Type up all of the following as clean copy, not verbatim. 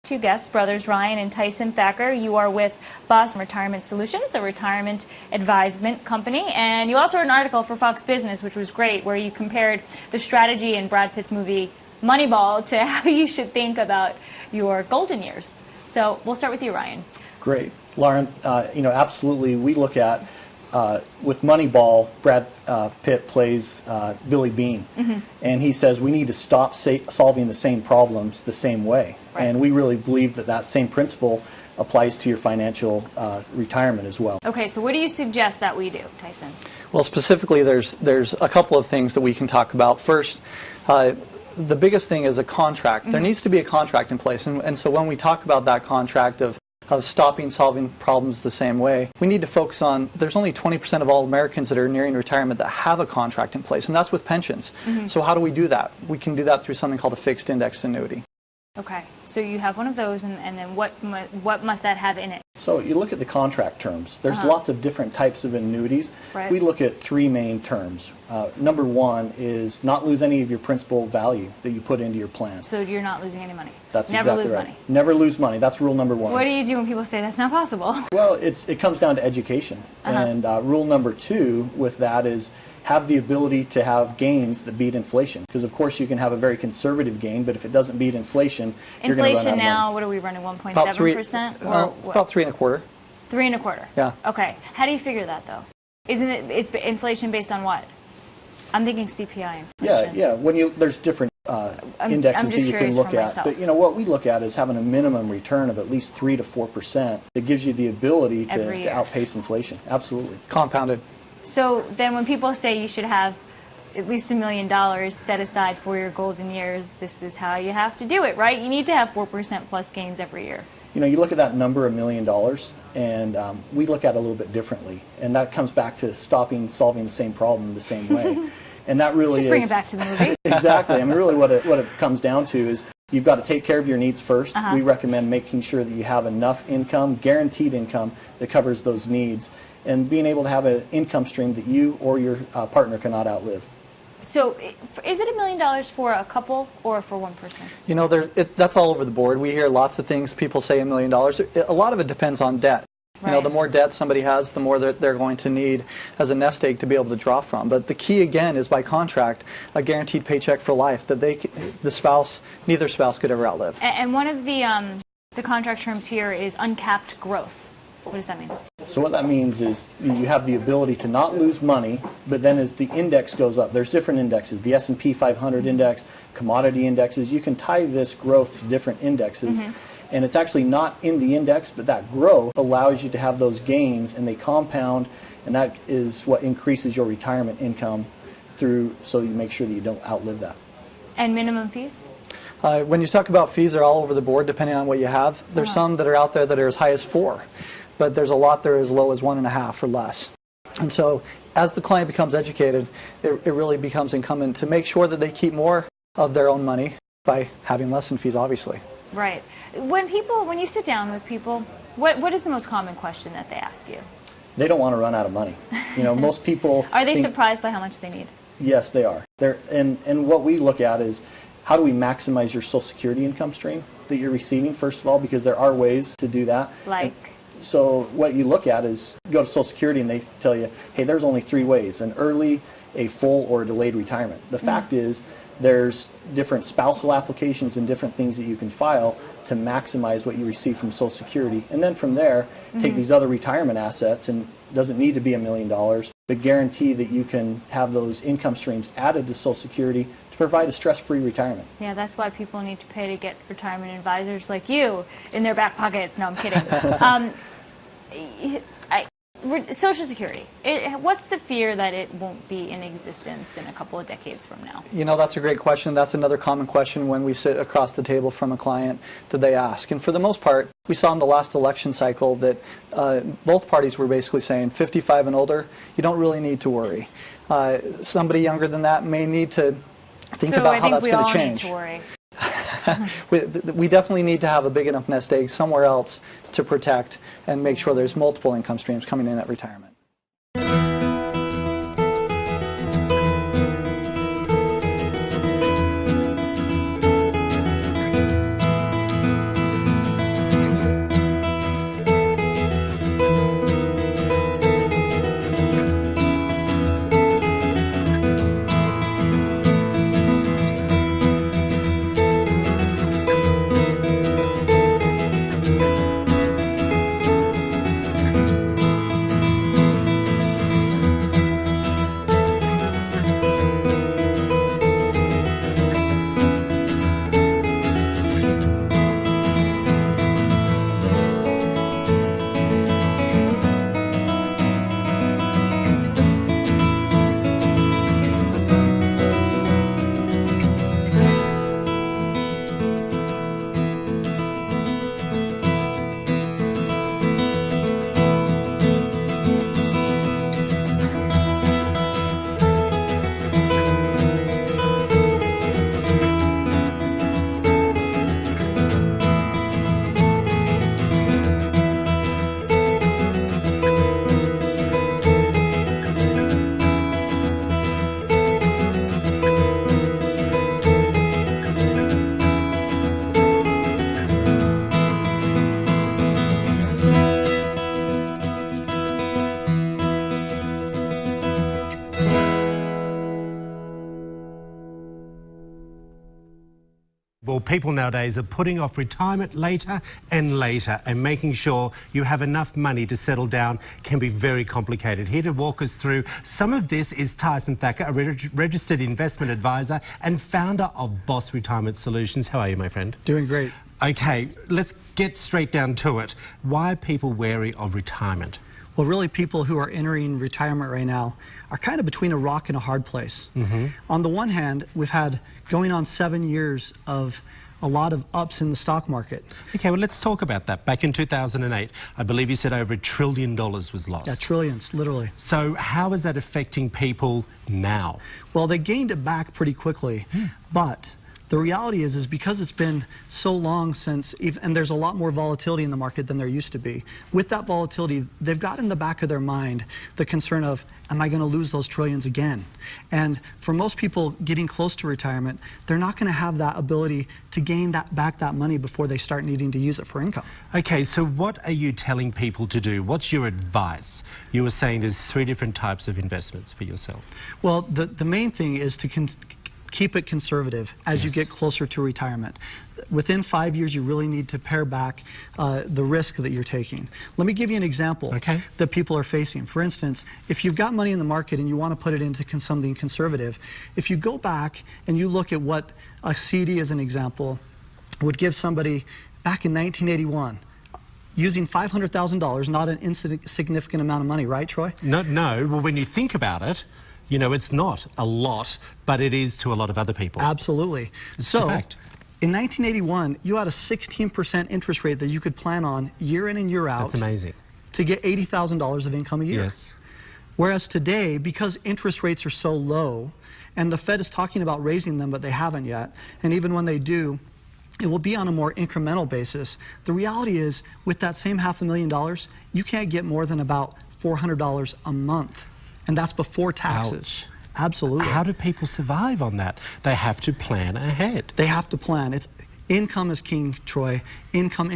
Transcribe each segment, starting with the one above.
Two guests, brothers Ryan and Tyson Thacker. You are with B.O.S.S Retirement Solutions, a retirement advisement company, and you also wrote an article for Fox Business, which was great, where you compared the strategy in Brad Pitt's movie Moneyball to how you should think about your golden years. So we'll start with you, Ryan. Great. Lauren, absolutely. We look at, with Moneyball, Brad Pitt plays Billy Bean, and he says we need to stop solving the same problems the same way. Right. And we really believe that that same principle applies to your financial retirement as well. Okay, so what do you suggest that we do, Tyson? Well, specifically, there's a couple of things that we can talk about. First, the biggest thing is a contract. There needs to be a contract in place, and so when we talk about that contract of stopping solving problems the same way, we need to focus on, there's only 20% of all Americans that are nearing retirement that have a contract in place, and that's with pensions. So how do we do that? We can do that through something called a fixed index annuity. Okay, so you have one of those, and then what must that have in it? So you look at the contract terms. There's lots of different types of annuities. Right. We look at three main terms. Number one is not lose any of your principal value that you put into your plan. So you're not losing any money? That's Never exactly lose right. money. Never lose money. That's rule number one. What do you do when people say that's not possible? Well, it comes down to education. And rule number two with that is have the ability to have gains that beat inflation. Because, of course, you can have a very conservative gain, but if it doesn't beat inflation, you're going to run out of money. Now, what are we running, 1.7%? About 3.25%. 3.25%? Yeah. Okay. How do you figure that, though? Is inflation based on what? I'm thinking CPI inflation. Yeah. There's different indexes that you can look at. But what we look at is having a minimum return of at least 3 to 4% that gives you the ability to outpace inflation. Absolutely. Compounded. So then when people say you should have at least $1 million set aside for your golden years, this is how you have to do it, right? You need to have 4% plus gains every year. You look at that number, $1 million, and we look at it a little bit differently. And that comes back to stopping solving the same problem the same way. And that really Just bring it back to the movie. Exactly. I mean, really what it comes down to is you've got to take care of your needs first. We recommend making sure that you have enough income, guaranteed income, that covers those needs, and being able to have an income stream that you or your partner cannot outlive. So is it $1 million for a couple or for one person? That's all over the board. We hear lots of things. People say $1 million. A lot of it depends on debt. Right. The more debt somebody has, the more they're going to need as a nest egg to be able to draw from. But the key, again, is by contract, a guaranteed paycheck for life that neither spouse could ever outlive. And one of the contract terms here is uncapped growth. What does that mean? So what that means is you have the ability to not lose money, but then as the index goes up, there's different indexes, the S&P 500 index, commodity indexes. You can tie this growth to different indexes, and it's actually not in the index, but that growth allows you to have those gains, and they compound, and that is what increases your retirement income so you make sure that you don't outlive that. And minimum fees? When you talk about fees, they're all over the board depending on what you have. There's some that are out there that are as high as 4%. But there's a lot that are as low as 1.5% or less. And so as the client becomes educated, it really becomes incumbent to make sure that they keep more of their own money by having less in fees, obviously. Right. When you sit down with people, what is the most common question that they ask you? They don't want to run out of money. Most people Are they surprised by how much they need? Yes, they are. And what we look at is how do we maximize your Social Security income stream that you're receiving, first of all, because there are ways to do that. So what you look at is you go to Social Security and they tell you, hey, there's only 3 ways, an early, a full, or a delayed retirement. The fact is there's different spousal applications and different things that you can file to maximize what you receive from Social Security. And then from there, take these other retirement assets, and it doesn't need to be $1 million, but guarantee that you can have those income streams added to Social Security to provide a stress-free retirement. Yeah, that's why people need to pay to get retirement advisors like you in their back pockets. No, I'm kidding. Social Security, what's the fear that it won't be in existence in a couple of decades from now? That's a great question. That's another common question when we sit across the table from a client that they ask. And for the most part, we saw in the last election cycle that both parties were basically saying 55 and older, you don't really need to worry. Somebody younger than that may need to think about how that's going to change. Need to worry. We definitely need to have a big enough nest egg somewhere else to protect and make sure there's multiple income streams coming in at retirement. people nowadays are putting off retirement later and later, and making sure you have enough money to settle down can be very complicated. Here to walk us through some of this is Tyson Thacker, a registered investment advisor and founder of B.O.S. Retirement Solutions. How are you, my friend? Doing great. Okay, let's get straight down to it. Why are people wary of retirement? Well, really, people who are entering retirement right now are kind of between a rock and a hard place. On the one hand, we've had going on 7 years of a lot of ups in the stock market. Okay, well, let's talk about that. Back in 2008, I believe you said over $1 trillion was lost. Yeah, trillions, literally. So how is that affecting people now? Well, they gained it back pretty quickly, but the reality is because it's been so long since, and there's a lot more volatility in the market than there used to be. With that volatility, they've got in the back of their mind the concern of, am I going to lose those trillions again? And for most people getting close to retirement, they're not going to have that ability to gain back that money before they start needing to use it for income. Okay, so what are you telling people to do? What's your advice? You were saying there's 3 different types of investments for yourself. Well, the main thing is to keep it conservative as you get closer to retirement. Within 5 years, you really need to pare back the risk that you're taking. Let me give you an example that people are facing. For instance, if you've got money in the market and you want to put it into something conservative, if you go back and you look at what a CD, as an example, would give somebody back in 1981, using $500,000, not an insignificant amount of money, right, Troy? No, well, when you think about it, you know, it's not a lot, but it is to a lot of other people. Absolutely. So, in 1981, you had a 16% interest rate that you could plan on year in and year out. That's amazing. To get $80,000 of income a year. Yes. Whereas today, because interest rates are so low, and the Fed is talking about raising them, but they haven't yet, and even when they do, it will be on a more incremental basis. The reality is, with that same $500,000, you can't get more than about $400 a month. And that's before taxes. Ouch. Absolutely. How do people survive on that? They have to plan ahead. They have to plan. Income is king, Troy. Income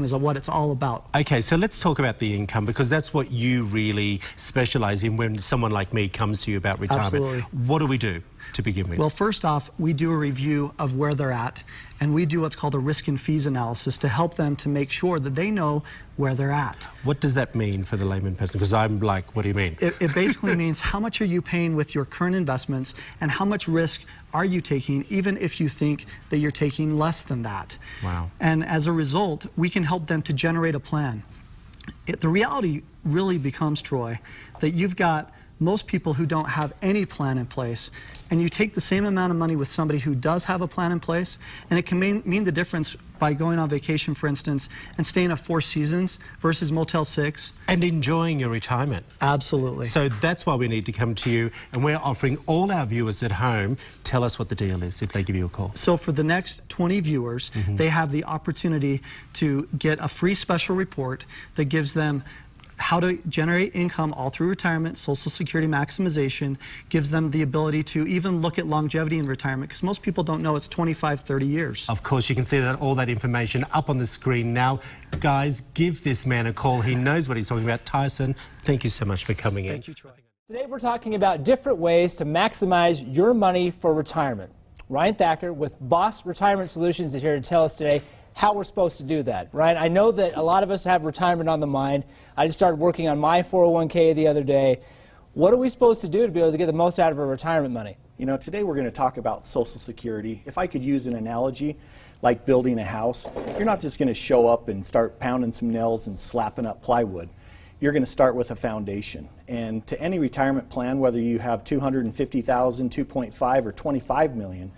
is what it's all about. Okay, so let's talk about the income, because that's what you really specialize in when someone like me comes to you about retirement. Absolutely. What do we do to begin with? Well, first off, we do a review of where they're at, and we do what's called a risk and fees analysis to help them to make sure that they know where they're at. What does that mean for the layman person? Because I'm like, what do you mean? It basically means how much are you paying with your current investments, and how much risk are you taking, even if you think that you're taking less than that. Wow. And as a result, we can help them to generate a plan. The reality really becomes, Troy, that you've got most people who don't have any plan in place, and you take the same amount of money with somebody who does have a plan in place, and it can mean the difference by going on vacation, for instance, and staying at 4 Seasons versus Motel 6. And enjoying your retirement. Absolutely. So that's why we need to come to you, and we're offering all our viewers at home, tell us what the deal is if they give you a call. So for the next 20 viewers, they have the opportunity to get a free special report that gives them how to generate income all through retirement, Social Security maximization, gives them the ability to even look at longevity in retirement, because most people don't know it's 25, 30 years. Of course, you can see all that information up on the screen now. Guys, give this man a call. He knows what he's talking about. Tyson, thank you so much for coming in. Thank you, Troy. Today we're talking about different ways to maximize your money for retirement. Ryan Thacker with B.O.S. Retirement Solutions is here to tell us today how we're supposed to do that. Ryan, I know that a lot of us have retirement on the mind. I just started working on my 401k the other day. What are we supposed to do to be able to get the most out of our retirement money? You know, today we're going to talk about Social Security. If I could use an analogy like building a house, you're not just going to show up and start pounding some nails and slapping up plywood. You're going to start with a foundation. And to any retirement plan, whether you have $250,000, $2.5 or $25 million,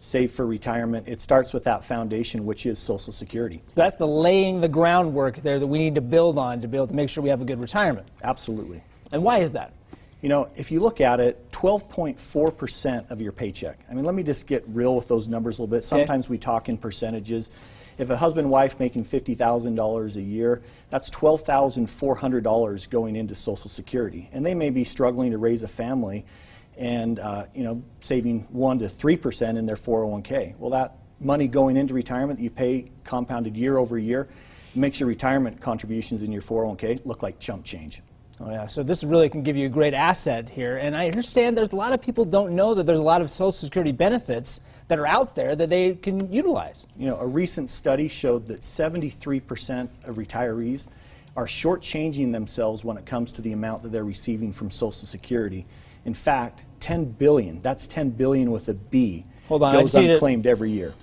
save for retirement, it starts with that foundation, which is Social Security. So that's the laying the groundwork there that we need to build on to be able to make sure we have a good retirement. Absolutely. And why is that? You know, if you look at it, 12.4% of your paycheck. I mean, let me just get real with those numbers a little bit. Sometimes we talk in percentages. If a husband and wife making $50,000 a year, that's $12,400 going into Social Security. And they may be struggling to raise a family and you know, saving 1 to 3% in their 401k. Well, that money going into retirement that you pay compounded year over year makes your retirement contributions in your 401k look like chump change. Oh yeah, so this really can give you a great asset here. And I understand there's a lot of people don't know that there's a lot of Social Security benefits that are out there that they can utilize. You know, a recent study showed that 73% of retirees are shortchanging themselves when it comes to the amount that they're receiving from Social Security. In fact, 10 billion, that's 10 billion with a B, Hold on, goes unclaimed every year.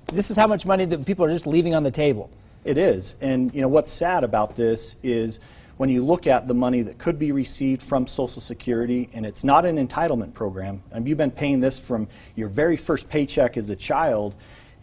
This is how much money that people are just leaving on the table. It is. And you know what's sad about this is when you look at the money that could be received from Social Security, and it's not an entitlement program, and you've been paying this from your very first paycheck as a child,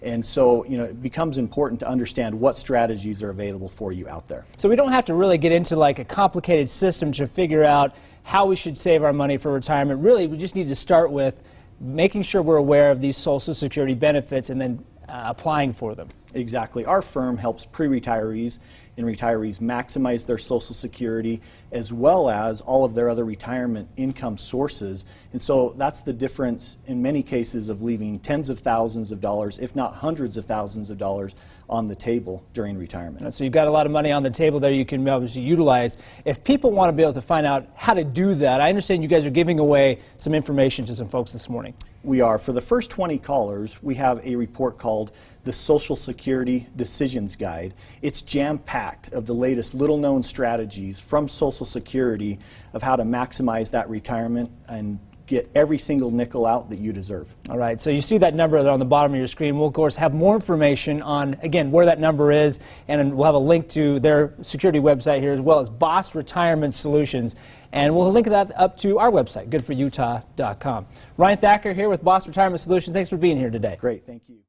and so you know it becomes important to understand what strategies are available for you out there. So we don't have to really get into like a complicated system to figure out how we should save our money for retirement. Really, we just need to start with making sure we're aware of these Social Security benefits and then applying for them. Exactly. Our firm helps pre-retirees and retirees maximize their Social Security as well as all of their other retirement income sources. And so that's the difference in many cases of leaving tens of thousands of dollars, if not hundreds of thousands of dollars, on the table during retirement. So you've got a lot of money on the table there you can obviously utilize. If people want to be able to find out how to do that, I understand you guys are giving away some information to some folks this morning. We are. For the first 20 callers, we have a report called the Social Security Decisions Guide. It's jam-packed of the latest little-known strategies from Social Security of how to maximize that retirement and get every single nickel out that you deserve. All right, so you see that number there on the bottom of your screen. We'll, of course, have more information on, again, where that number is, and we'll have a link to their security website here as well as B.O.S. Retirement Solutions. And we'll link that up to our website, goodforutah.com. Ryan Thacker here with B.O.S. Retirement Solutions. Thanks for being here today. Great, thank you.